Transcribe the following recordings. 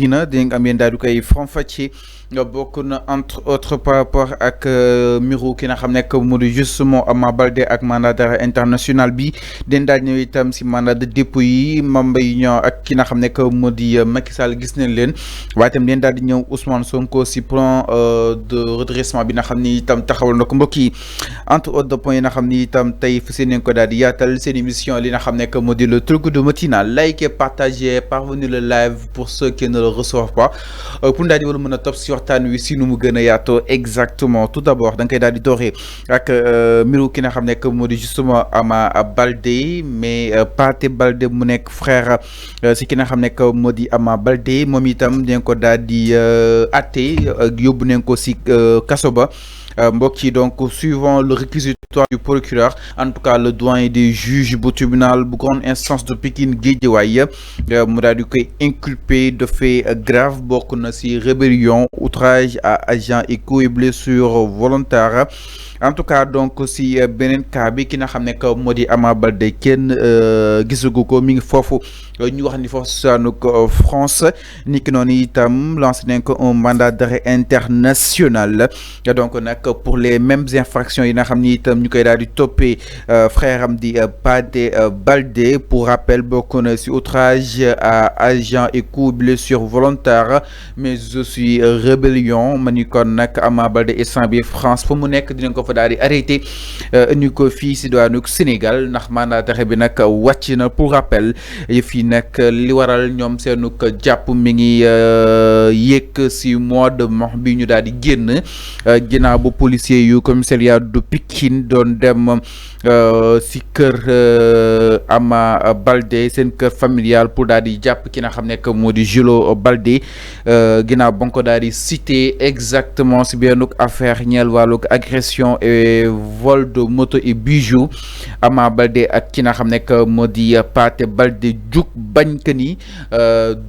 bëri na di nga am yéen daal di koy faram-fàccee bokk na entre autres par rapport ak mbiru ki nga xam nekk mu di justement Ama Baldé ak mandat d'arrêt international bi den daal ñëw itam si mandat de dépôt yi Mame Mbaye Niang ak ki nga xam nekk mu di Macky Sall gis nañ leen waaye itam den daal di ñëw Ousmane Sonko si plan de redressement bi nga xam ni itam taxawal na ko mbokk yi entre autres points yi nga xam ni itam tey fu seen ko daal di yaatal seen émission li nga xam nekk mu di le truc de matinal likez partagez parvenez le live pour ceux qui ne le reçoivent pas pour daal di wala mën a topp si waxtaan wi si nu mu gën a yaatoo exactement tout d'abord da nga koy daal di dooree ak mbiru ki nga xam nekk moo di justement Ama Baldé mais Pathé Baldé mu nekk frère si ki nga xam nekk moo di Ama Baldé moom itam dinañ ko daal di atte yóbbu nañ ko si kaso ba mbokk yi donc suivant le réquisitoire du procureur en tout cas le doyen des juges bu tribunal bu grande instance de Pikine Guédiawaye mu daal di koy inculpé de faits graves bokk na si rébellion outrage à agent et coups et blessures volontaires en tout cas donc si beneen cas bi ki nga xam ne que moo di Ama Baldé kenn gisagu ko mi ngi foofu ñu wax ni foofu saanu France ni ki noonu itam lancé nañ ko un mandat d'arrêt international donc nag pour les mêmes infractions yi nga xam ni itam ñu koy daal di toppee frère am di Pathé Baldé pour rappel bokk na si outrage à agent et coups blessures volontaires mais aussi rébellion ma ni kon nag Ama Baldé instant bi France fu mu nekk dinañ ko fa daal di arrêté ñu ko fii si diwaanu Sénégal ndax mandat d'arrêt bi nag wàcc na pour rappel fii nag li waral ñoom seenu ko jàpp mi ngi yéeg si mois de mars bi ñu daal di génn ginnaaw bu policier yu commissariat de Pikine doon dem si kër Ama Baldé seen kër familial pour daal di jàpp ki nga xam ne moo di Julo Baldé ginnaaw ba nga ko daal di cité exactement si benn affaire ñeel wàllu agression et vol de moto et bijoux Ama Baldé ak ki nga xam ne moo di Pathé Baldé jug bañ que ni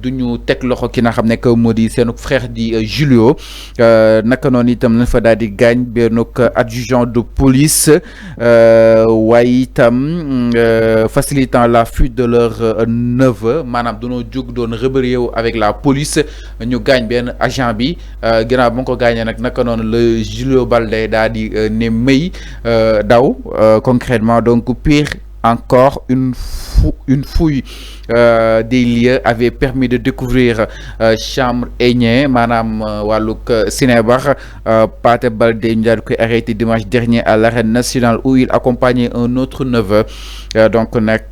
du ñu teg loxo ki nga xam ne moo di seen frère di Julio naka noonu itam lañ fa daal di gaañ benn adjudant de police waaye itam facilitant la fuite de leur neveu maanaam dañoo jug doon rébellé wu avec la police ñu gaañ benn agent bi ginnaaw ba nga ko gaañee nag naka noonu le Julio Baldé daal di ne may daw concrètement donc pire encore une fouille des lieux avait permis de découvrir chambre aînée maanaam wàllug Sinébar Pathé Baldé ñu daal di koy arrêté dimanche dernier à l'arène nationale où il accompagnait un autre neveu donc nag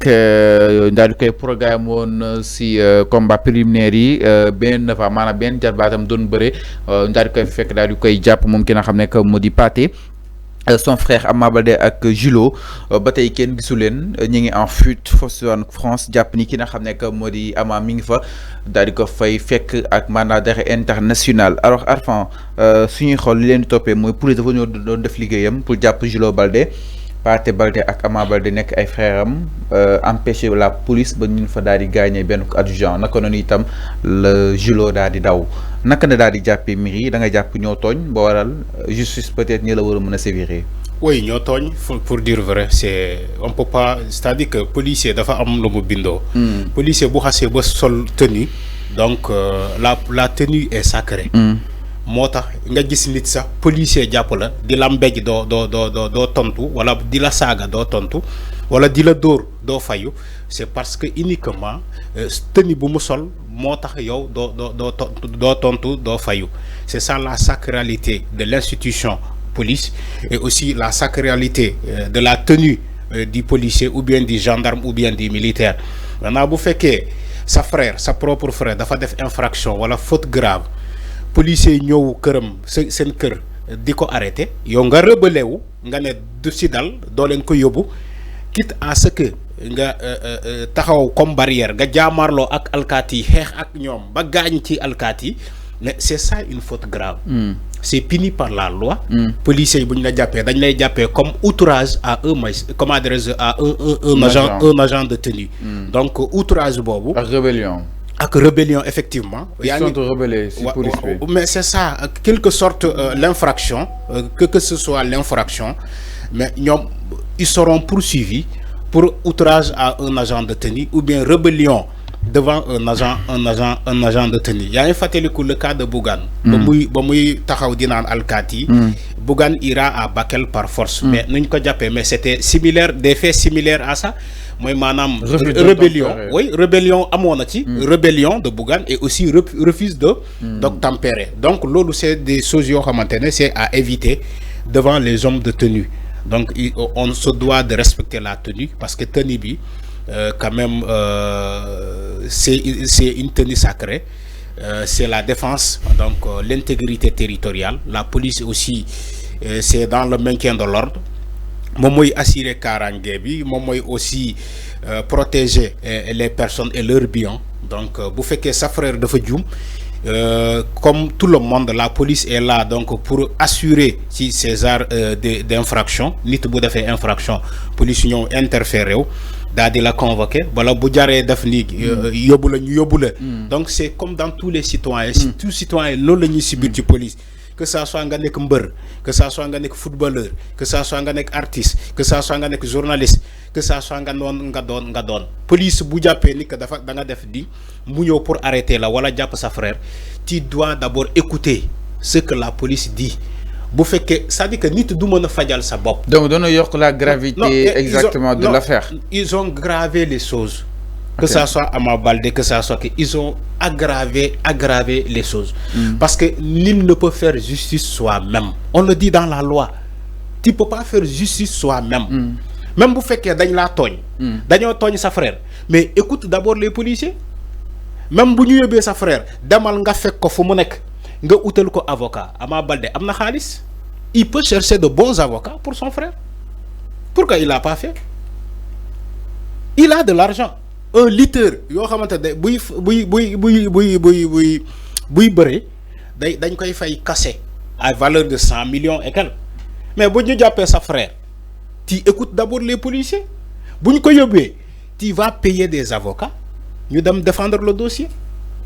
daal di koy programme woon si combat préliminaire yi benn neveu maanaam benn jarbaatam doon bëre daal di koy fekk daal di koy jàpp moom ki nga xam ne moo di Pathé son frère Ama Baldé ak Julo ba tey kenn gisu leen ñi ngi en fuite foofu en France jàpp ni ki nga xam ne moo di Ama mi ngi fa daal di ko fay fekk ak mandat d'arrêt international alors Arfan suñuy xool li leen di toppee mooy police dafa ñoo doon def liggéeyam pour jàpp Julo Baldé Pathé Baldé ak Ama Baldé nekk ay frère am empêché la police ba ñu fa daal di gagné benn adjudant naka noonu itam le Julo daal di daw naka na daal di jàppee mbir yi da nga jàpp ñoo tooñ ba waral justice peut-être ñi la war a mën a sévérer. oui ñoo tooñ pour dire vrai c'est on peut pas c'est-à-dire que policier dafa am lu mu bindoo. policier bu xasee ba sol tenue donc la tenue est sacrée. moo tax nga gis nit sax policier jàpp la di la mbéj doo tontu wala di la saaga doo tontu wala di la dóor doo fayu c'est parce que uniquement tenue bu mu sol moo tax yow doo tontu doo fayu c'est ça la sacralité de l'institution police et aussi la sacralité de la tenue du policier ou bien du gendarme ou bien du militaire maintenant bu fekkee sa frère sa propre frère dafa def infraction wala faute grave policier ñëw këram seen kër di ko arrêté yow nga rebellé wu nga ne du si dal doo leen ko yóbbu quitte à ce que nga taxaw comme barrière nga jaamarloo ak alkaati yi xeex ak ñoom ba gaañ ci alkaati yi mais c'est ça une faute grave. C'est puni par la loi. Policiers yi bu ñu la jàppee dañ lay jàppee comme outrage à comment dirais-je à un agent de tenue. Donc outrage boobu. ak rébellion. ak rébellion effectivement. Ils sont rebellés si police bi. Mais c'est ça quelque sorte l'infraction que ce soit l'infraction mais ñoom ils seront poursuivis pour outrage à un agent de tenue ou bien rébellion devant un agent de tenue. Il y a un fateliku le cas de Bougan. Bamuy taxaw di nan alkati. Bougan ira à Bakel par force. Mais nuñ ko jappé mais c'était similaire, des faits similaires à ça. Moi manam rébellion. Oui, rébellion amona ci, rébellion de Bougan et aussi refuse d'obtempérer. Donc lolu c'est des choses yo xamantene c'est à éviter devant les hommes de tenue. Donc on se doit de respecter la tenue parce que tenue bi quand même c'est une tenue sacrée, c'est la défense, donc l'intégrité territoriale. La police aussi c'est dans le maintien de l'ordre. Moom mooy assurer kaaraange bi, moom mooy aussi protéger les personnes et leurs biens. Donc bu fekkee sa frère dafa juum, comme tout le monde, la police est là donc pour assurer si ces arts d'infraction, nit bu defee infraction, police ñoo interféré wu daal di la convoquer wala bu jaree def ni yóbbu la ñu yóbbu la. Donc c'est comme dans tous les citoyens. Tous citoyens loolu la ñuy subir ci police. Que ça soit nga nek mbeur, que ça soit nga nek footballeur, que ça soit nga nek artiste, que ça soit nga nek journaliste, que ça soit nga doon police bu jappé ni que dafa da nga def di mu ñëw pour arrêter la wala japp sa frère, tu dois d'abord écouter ce que la police dit. Bu fekkee c'est-à-dire que nit du mën a fajal sa bopp. Donc doon yok la gravité exactement de l'affaire. Ils ont gravé les choses. Que ça soit Ama Baldé, que ça soit ils ont aggravé les choses. Parce que nul ne peut faire justice soi-même. On le dit dans la loi. Tu peux pas faire justice soi-même. Même vous faites que dañ la togn. Dañoo togn sa frère. Mais écoute d'abord les policiers. Même bu ñu yóbbee sa frère, demal nga fekk ko fu mu nek, nga outal ko avocat. Ama Baldé amna xaalis. Il peut chercher de bons avocats pour son frère. Pourquoi il l'a pas fait? Il a de l'argent. Un lutteur yo xamantene buy beuré dañ koy fay casser à valeur de 100 millions et quelques. Mais bu ñu jappé sa frère, tu écoutes d'abord les policiers. Bu ñu ko yobé, tu vas payer des avocats ñu dem défendre le dossier.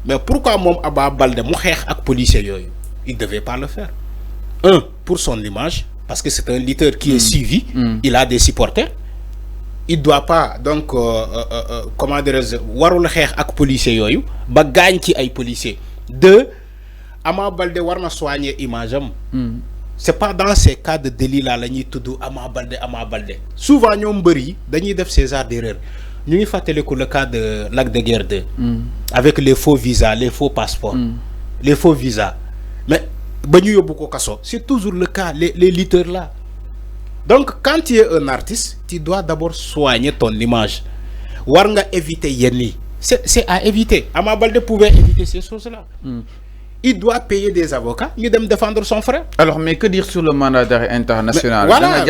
Mais pourquoi mom Ama Baldé mu xex ak policiers yoyu? Il devait pas le faire. Un, pour son image, parce que c'est un lutteur qui est suivi, il a des supporters. Il doit pas donc comment dire, warul xex ak policiers yoyu ba gagne ci ay policiers. Deux, Ama Baldé warna soigner image am. C'est pas dans ces cas de délit là la ñuy tudd Ama Baldé. Souvent ñom bëri dañuy def ces arts d'erreur. Ñu ngi fàttaliku le cas de Lac de Guiers 2 avec les faux visas, les faux passeports, les faux visas. Mais ba ñu yóbbu ko kaso, c'est toujours le cas les lutteurs là. Donc quand tu es un artiste, tu dois d'abord soigner ton image. War nga éviter yenni. C'est à éviter. Ama Baldé pouvait éviter ces choses-là. Il doit payer des avocats, il doit défendre son frère. Alors, mais que dire sur le mandat d'arrêt international? Voilà.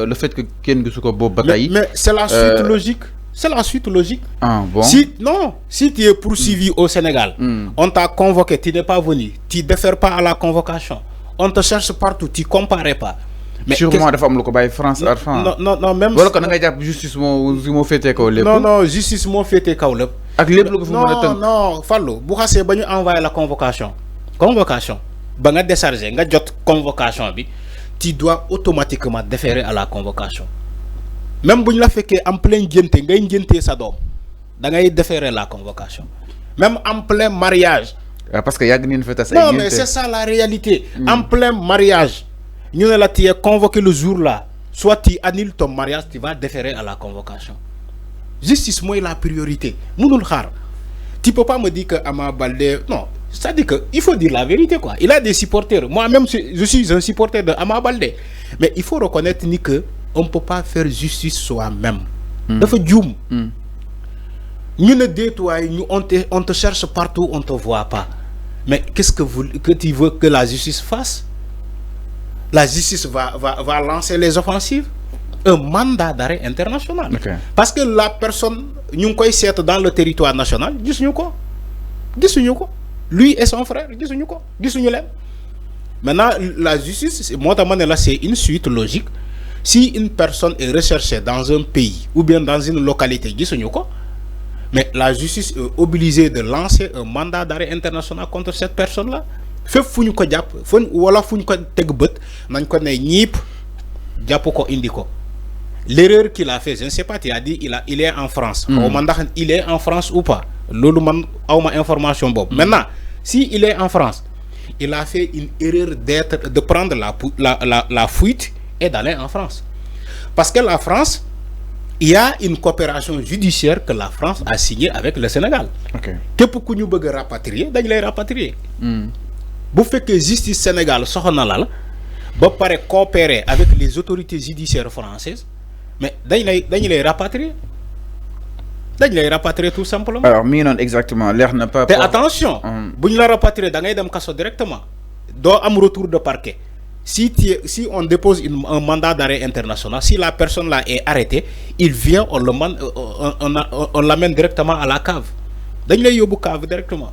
Le fait que Ken Gusuko bataille. Mais c'est la suite logique. C'est la suite logique. Ah bon? Si tu es poursuivi au Sénégal, on t'a convoqué, tu n'es pas venu, tu ne défères pas à la convocation, on te cherche partout, tu ne comparais pas. Mais sûrement dafa am lu ko baye France arfan. Non, même wala ko da nga japp justice mo fété kaw lepp. Non, justice mo fété kaw lepp. Ak lepp lu ko fu mëna teunk. Non, Fallou, bu xasse bañu envoyer la convocation. Ba nga décharger nga jot convocation bi, tu dois automatiquement déférer à la convocation. Même buñ la féké en plein ngenté ngay ngenté sa dom, da ngay déférer la convocation. Même en plein mariage. Parce que yag ñen fété say. Non, mais c'est ça la réalité. En plein mariage. Nous là, tu es convoqué le jour là, soit tu annules ton mariage, tu vas déférer à la convocation. Justice, moi, est la priorité. Tu ne peux pas me dire que Ama Baldé. Non, c'est-à-dire qu'il faut dire la vérité, quoi. Il a des supporters. Moi-même, je suis un supporter de Ama Baldé. Mais il faut reconnaître qu'on ne peut pas faire justice soi-même. Il faut dire. On te cherche partout, on ne te voit pas. Mais qu'est-ce que tu veux que la justice fasse? La justice va lancer les offensives, un mandat d'arrêt international. Parce que la personne, nous sommes dans le territoire national, lui et son frère, maintenant la justice, c'est une suite logique. Si une personne est recherchée dans un pays ou bien dans une localité, mais la justice est obligée de lancer un mandat d'arrêt international contre cette personne-là. Fépp fuñ ko japp wala fuñ ko teg beut nañ ko ne ñip japp ko indi ko. L'erreur qu'il a fait, je ne sais pas, tu as dit il est en France. Il est en France ou pas? loolu man awma information bob. Maintenant si il est en France, il a fait une erreur de prendre la fuite et d'aller en France, parce que la France, il y a une coopération judiciaire que la France a signée avec le Sénégal. Que pour ñu bëgg rapatrier dañ lay rapatrier. Bu fekkee justice Sénégal soxna la ba paré coopérer avec les autorités judiciaires françaises, mais dañ lay rapatrier. Dañ lay rapatrier tout simplement. Alors mi non exactement l'air n'a pas. Mais attention, buñ la rapatrier da ngay dem kaso directement. Do am retour de parquet. Si on dépose un mandat d'arrêt international, si la personne là est arrêtée, il vient, on l'amène directement à la cave. Dañ lay yóbbu cave directement.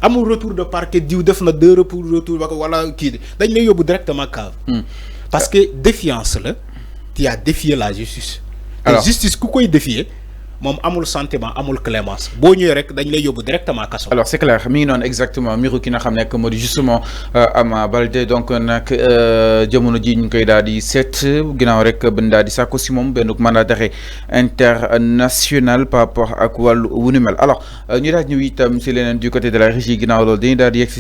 Amul retour de parquet diw def na 2 retour wala kii dañ lay yóbbu directement cave. Parce que défiance là, tu as défié la justice. La justice ku koy défier mom amul sentiment amul clémence bo ñëw rek dañ lay yóbbu directement kasso. Alors c'est clair mi non exactement miru ki nga xam nekk moo di justement Ama Baldé donc nag jamono ji ñu koy daal di seet ginnaaw rek ben daal di sàkku si moom benn mandat d'arrêt international par rapport ak wàllu wu ni mel. Alors ñu daal ñëw itam si leneen du côté de la régie ginnaaw loolu dañuy daal di yegg si